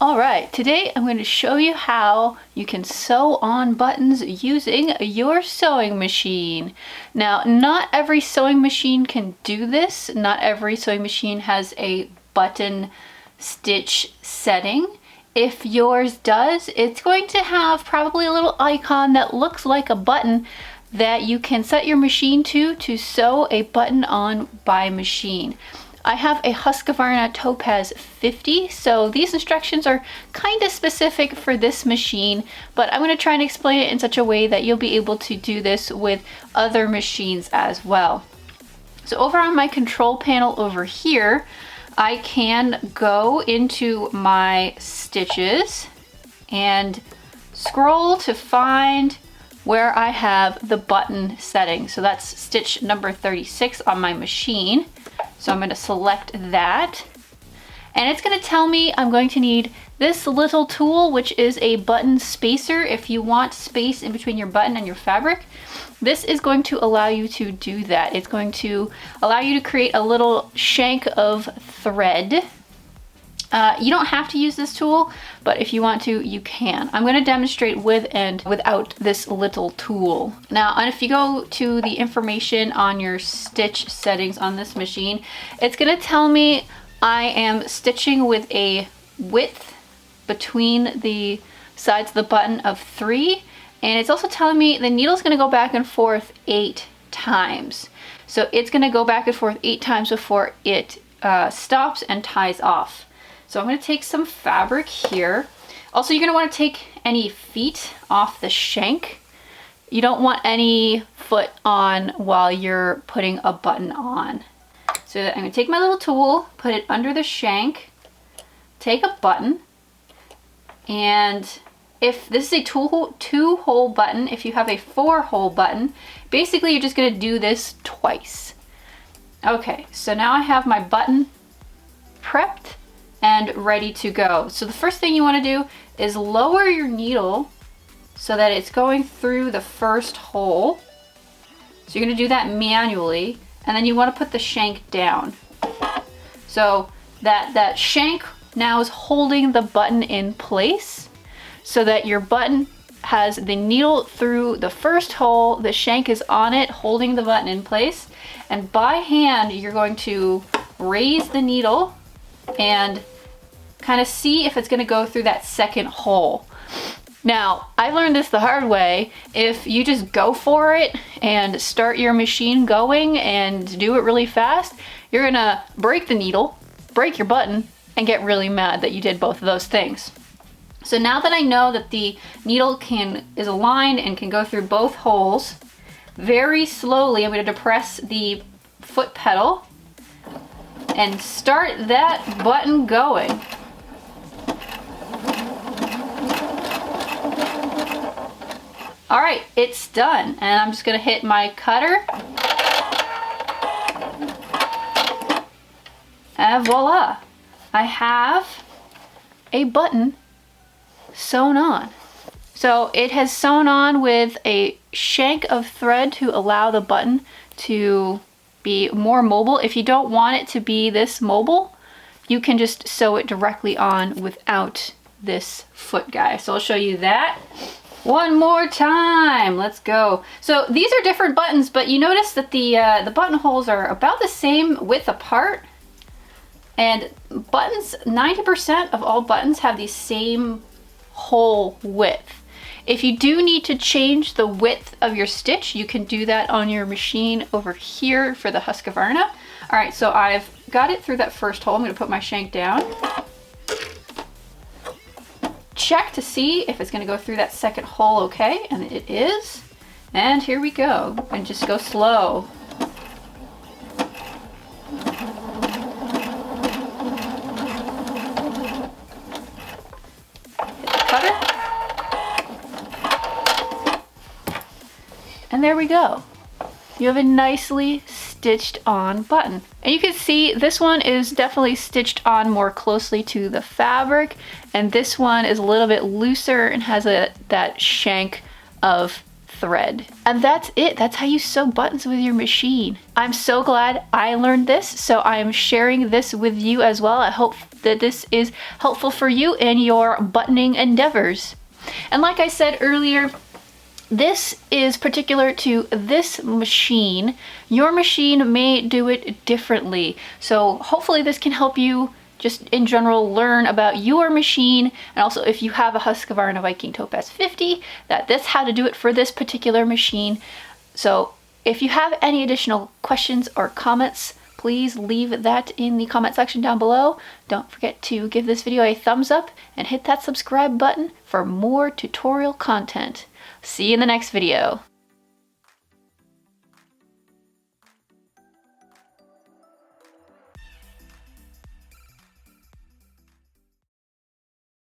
Alright, today I'm going to show you how you can sew on buttons using your sewing machine. Now, not every sewing machine can do this. Not every sewing machine has a button stitch setting. If yours does, it's going to have probably a little icon that looks like a button that you can set your machine to sew a button on by machine. I have a Husqvarna Topaz 50, so these instructions are kind of specific for this machine, but I'm going to try and explain it in such a way that you'll be able to do this with other machines as well. So over on my control panel over here, I can go into my stitches and scroll to find where I have the button setting. So that's stitch number 36 on my machine. So I'm going to select that, and it's going to tell me I'm going to need this little tool, which is a button spacer. If you want space in between your button and your fabric, this is going to allow you to do that. It's going to allow you to create a little shank of thread. You don't have to use this tool, but if you want to, you can. I'm going to demonstrate with and without this little tool. Now, and if you go to the information on your stitch settings on this machine, it's going to tell me I am stitching with a width between the sides of the button of 3, and it's also telling me the needle's going to go back and forth 8 times. So it's going to go back and forth 8 times before it stops and ties off. So I'm going to take some fabric here. Also, you're going to want to take any feet off the shank. You don't want any foot on while you're putting a button on. So I'm going to take my little tool, put it under the shank, take a button, and if this is a 2-hole button, if you have a 4-hole button, basically you're just going to do this twice. Okay, so now I have my button prepped and ready to go. So the first thing you want to do is lower your needle so that it's going through the first hole. So you're going to do that manually, and then you want to put the shank down. So that shank now is holding the button in place so that your button has the needle through the first hole, the shank is on it holding the button in place, and by hand you're going to raise the needle and kind of see if it's going to go through that second hole. Now, I learned this the hard way. If you just go for it and start your machine going and do it really fast, you're going to break the needle, break your button, and get really mad that you did both of those things. So now that I know that the needle is aligned and can go through both holes, very slowly I'm going to depress the foot pedal and start that button going. All right, it's done, and I'm just gonna hit my cutter, and voila, I have a button sewn on. So it has sewn on with a shank of thread to allow the button to be more mobile. If you don't want it to be this mobile, you can just sew it directly on without this foot guy. So I'll show you that one more time. Let's go. So these are different buttons, but you notice that the buttonholes are about the same width apart, and buttons, 90% of all buttons have the same hole width. If you do need to change the width of your stitch, you can do that on your machine over here for the Husqvarna. All right, so I've got it through that first hole. I'm going to put my shank down. Check to see if it's going to go through that second hole okay, and it is. And here we go. And just go slow. Hit the cutter. And there we go. You have a nicely stitched on button. And you can see this one is definitely stitched on more closely to the fabric, and this one is a little bit looser and has that shank of thread. And that's it. That's how you sew buttons with your machine. I'm so glad I learned this, so I'm sharing this with you as well. I hope that this is helpful for you in your buttoning endeavors. And like I said earlier, this is particular to this machine. Your machine may do it differently. So hopefully this can help you just in general learn about your machine, and also if you have a Husqvarna Viking Topaz 50, that's how to do it for this particular machine. So if you have any additional questions or comments, please leave that in the comment section down below. Don't forget to give this video a thumbs up and hit that subscribe button for more tutorial content. See you in the next video.